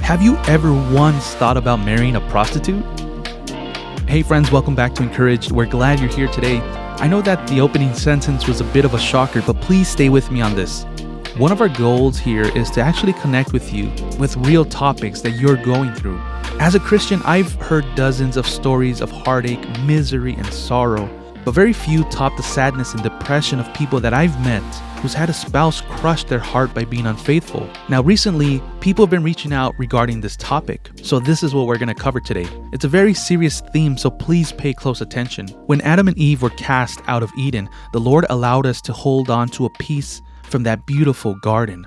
Have you ever once thought about marrying a prostitute? Hey friends, welcome back to Encouraged. We're glad you're here today. I know that the opening sentence was a bit of a shocker, but please stay with me on this. One of our goals here is to actually connect with you with real topics that you're going through. As a Christian, I've heard dozens of stories of heartache, misery, and sorrow, but very few top the sadness and depression of people that I've met who's had a spouse crush their heart by being unfaithful. Now, recently, people have been reaching out regarding this topic, so this is what we're going to cover today. It's a very serious theme, so please pay close attention. When Adam and Eve were cast out of Eden, the Lord allowed us to hold on to a piece from that beautiful garden.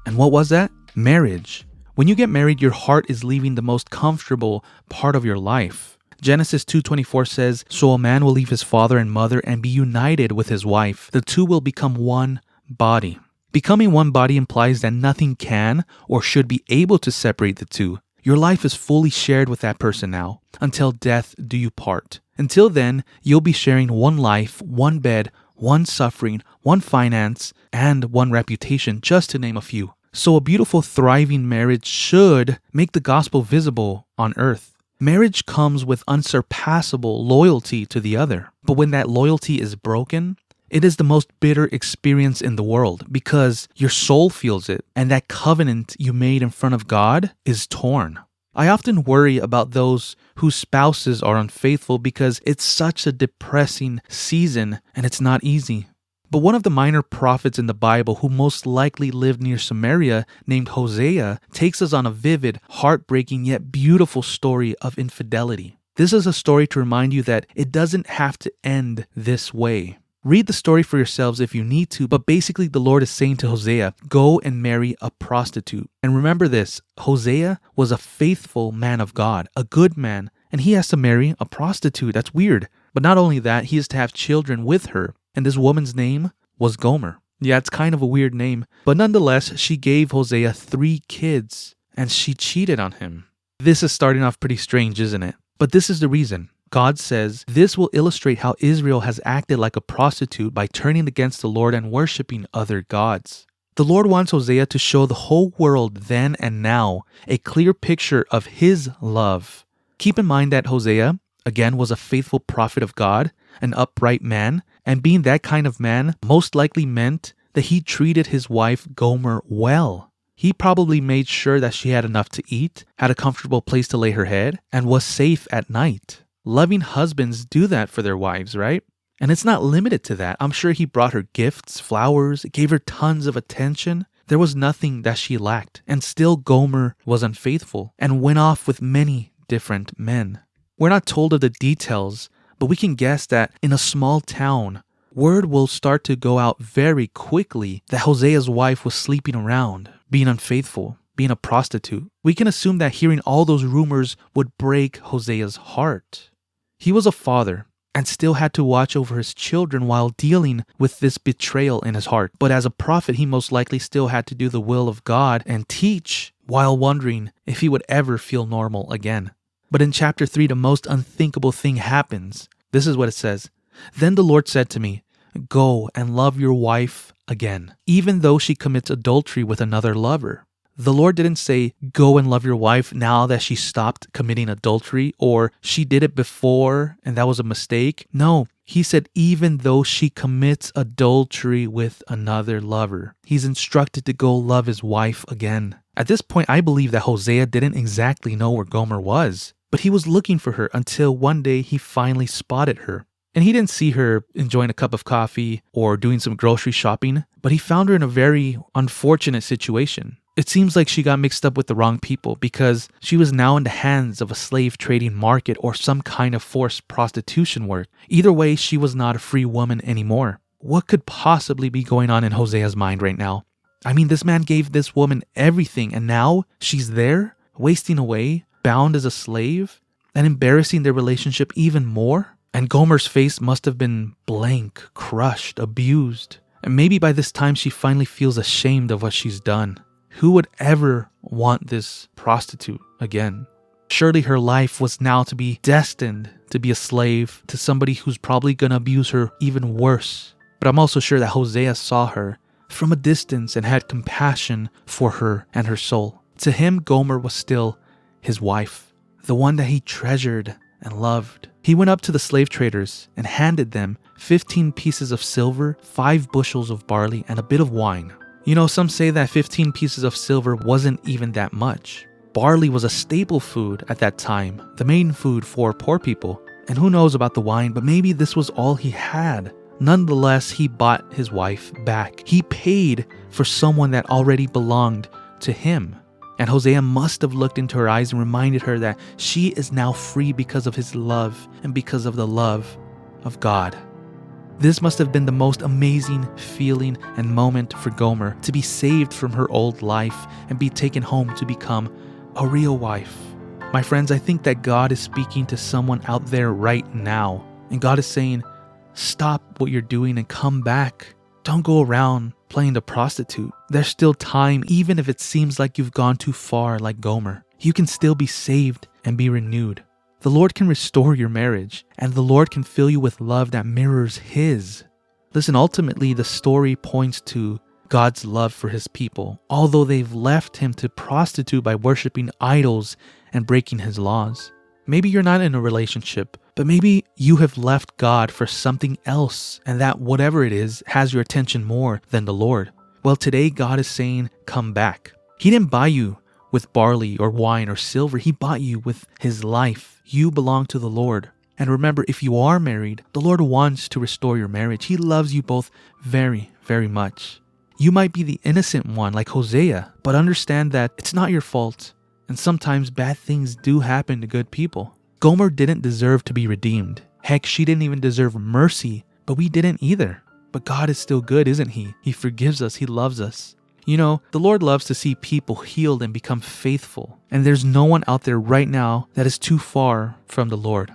And what was that? Marriage. When you get married, your heart is leaving the most comfortable part of your life. Genesis 2:24 says, "So a man will leave his father and mother and be united with his wife. The two will become one body." Becoming one body implies that nothing can or should be able to separate the two. Your life is fully shared with that person now. Until death do you part. Until then, you'll be sharing one life, one bed, one suffering, one finance, and one reputation, just to name a few. So a beautiful, thriving marriage should make the gospel visible on earth. Marriage comes with unsurpassable loyalty to the other. But when that loyalty is broken, it is the most bitter experience in the world because your soul feels it, and that covenant you made in front of God is torn. I often worry about those whose spouses are unfaithful because it's such a depressing season and it's not easy. But one of the minor prophets in the Bible who most likely lived near Samaria, named Hosea, takes us on a vivid, heartbreaking yet beautiful story of infidelity. This is a story to remind you that it doesn't have to end this way. Read the story for yourselves if you need to, but basically the Lord is saying to Hosea, go and marry a prostitute. And remember this, Hosea was a faithful man of God, a good man, and he has to marry a prostitute. That's weird. But not only that, he is to have children with her. And this woman's name was Gomer. Yeah, it's kind of a weird name, but nonetheless, she gave Hosea 3 kids, and she cheated on him. This is starting off pretty strange, isn't it? But this is the reason. God says this will illustrate how Israel has acted like a prostitute by turning against the Lord and worshiping other gods. The Lord wants Hosea to show the whole world then and now a clear picture of his love. Keep in mind that Hosea, again, was a faithful prophet of God, an upright man, and being that kind of man most likely meant that he treated his wife Gomer well. He probably made sure that she had enough to eat, had a comfortable place to lay her head, and was safe at night. Loving husbands do that for their wives, right? And it's not limited to that. I'm sure he brought her gifts, flowers, gave her tons of attention. There was nothing that she lacked. And still Gomer was unfaithful and went off with many different men. We're not told of the details, but we can guess that in a small town, word will start to go out very quickly that Hosea's wife was sleeping around, being unfaithful, being a prostitute. We can assume that hearing all those rumors would break Hosea's heart. He was a father and still had to watch over his children while dealing with this betrayal in his heart. But as a prophet, he most likely still had to do the will of God and teach while wondering if he would ever feel normal again. But in chapter 3, the most unthinkable thing happens. This is what it says. Then the Lord said to me, go and love your wife again, even though she commits adultery with another lover. The Lord didn't say, go and love your wife now that she stopped committing adultery, or she did it before and that was a mistake. No, he said, even though she commits adultery with another lover. He's instructed to go love his wife again. At this point, I believe that Hosea didn't exactly know where Gomer was, but he was looking for her until one day he finally spotted her. And he didn't see her enjoying a cup of coffee or doing some grocery shopping, but he found her in a very unfortunate situation. It seems like she got mixed up with the wrong people because she was now in the hands of a slave trading market or some kind of forced prostitution work. Either way, she was not a free woman anymore. What could possibly be going on in Hosea's mind right now? I mean, this man gave this woman everything and now she's there, wasting away, bound as a slave, and embarrassing their relationship even more? And Gomer's face must have been blank, crushed, abused. And maybe by this time she finally feels ashamed of what she's done. Who would ever want this prostitute again? Surely her life was now to be destined to be a slave to somebody who's probably gonna abuse her even worse. But I'm also sure that Hosea saw her from a distance and had compassion for her and her soul. To him, Gomer was still his wife, the one that he treasured and loved. He went up to the slave traders and handed them 15 pieces of silver, 5 bushels of barley, and a bit of wine. You know, some say that 15 pieces of silver wasn't even that much. Barley was a staple food at that time, the main food for poor people. And who knows about the wine, but maybe this was all he had. Nonetheless, he bought his wife back. He paid for someone that already belonged to him. And Hosea must have looked into her eyes and reminded her that she is now free because of his love and because of the love of God. This must have been the most amazing feeling and moment for Gomer, to be saved from her old life and be taken home to become a real wife. My friends, I think that God is speaking to someone out there right now. And God is saying, stop what you're doing and come back. Don't go around playing the prostitute. There's still time, even if it seems like you've gone too far like Gomer. You can still be saved and be renewed. The Lord can restore your marriage, and the Lord can fill you with love that mirrors His. Listen, ultimately, the story points to God's love for His people, although they've left Him to prostitute by worshiping idols and breaking His laws. Maybe you're not in a relationship, but maybe you have left God for something else, and that whatever it is has your attention more than the Lord. Well, today God is saying, come back. He didn't buy you with barley or wine or silver. He bought you with His life. You belong to the Lord. And remember, if you are married, the Lord wants to restore your marriage. He loves you both very, very much. You might be the innocent one like Hosea, but understand that it's not your fault. And sometimes bad things do happen to good people. Gomer didn't deserve to be redeemed. Heck, she didn't even deserve mercy, but we didn't either. But God is still good, isn't He? He forgives us. He loves us. You know, the Lord loves to see people healed and become faithful. And there's no one out there right now that is too far from the Lord.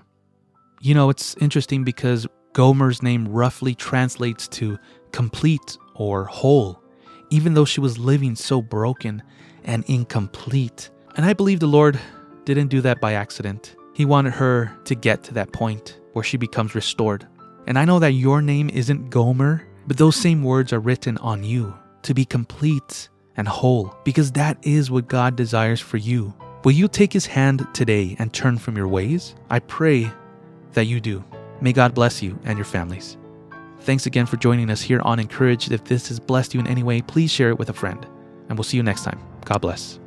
You know, it's interesting because Gomer's name roughly translates to complete or whole, even though she was living so broken and incomplete. And I believe the Lord didn't do that by accident. He wanted her to get to that point where she becomes restored. And I know that your name isn't Gomer, but those same words are written on you, to be complete and whole, because that is what God desires for you. Will you take His hand today and turn from your ways? I pray that you do. May God bless you and your families. Thanks again for joining us here on Encouraged. If this has blessed you in any way, please share it with a friend. And we'll see you next time. God bless.